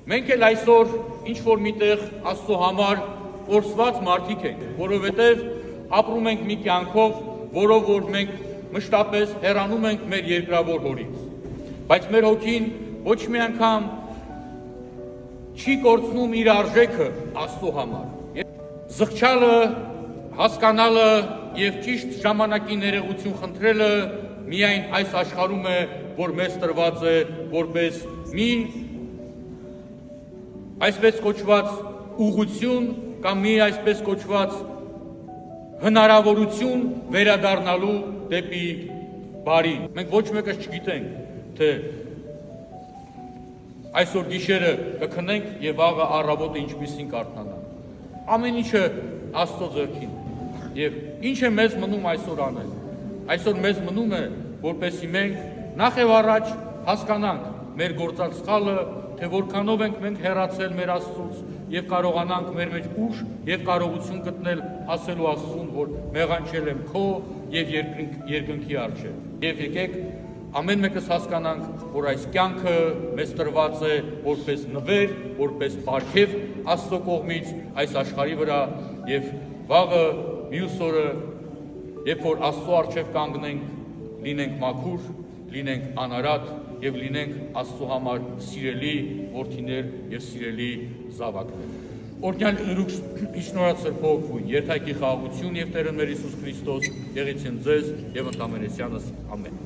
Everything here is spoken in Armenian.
Մենք էլ այսօր ինչ-որ միտեղ Աստծո համար կորսված մարդիկ ենք, որովհետև ապրում ենք մի կյանքով, որով որ մենք մշտապես հեռանում ենք մեր երկրավոր հորից։ Բայց մեր հոգին ոչ մի անգամ չի կորցնում իր արժեքը Աստծո համար։ Զղջալը, հասկանալը և ճիշտ ժամանակի ներողություն խնդրելը միայն այս աշխարհում է, որ մեզ տրված է որպես մի այսպես կոչված ուղղություն կամ մի այսպես կոչված հնարավորություն վերադառնալու դեպի բարին։ Մենք ոչ մեկս չգիտենք, թե այսօր գիշերը կքնենք և վաղը առավոտը ինչպիսին կարթնանանք։ Ամեն ինչը Աստծո ձեռքին։ Եվ ինչ է մեզ մնում այսօր անել։ Այսօր մեզ մնում է, որպեսզի մենք նախ եւ առաջ հասկանանք մեր գործած սխալը, թե որքանով ենք մենք հեռացել մեր Աստծուց եւ կարողանանք մեր մեջ ուժ եւ կարողություն գտնել ասելու Աստծուն, որ մեղանչել եմ քո եւ երկնքի առջեւ։ Եվ եկեք ամեն մեկս հասկանանք, որ այս կյանքը մեզ տրված է որպես նվեր, որպես պարգև Աստծո կողմից այս աշխարհի վրա եւ վաղը մյուս օրը, երբ որ Աստծո առջեւ կանգնենք, լինենք մաքուր, լինենք անարատ եւ լինենք Աստծո համար սիրելի որդիներ եւ սիրելի զավակներ։ Օրհնյալ Լուրջ շնորհացել փոխվույն, երթայքի խաղաղություն եւ Տեր մեր Հիսուս Քրիստոս եղեցին ձեզ եւ ընդամենեսյանս ամեն։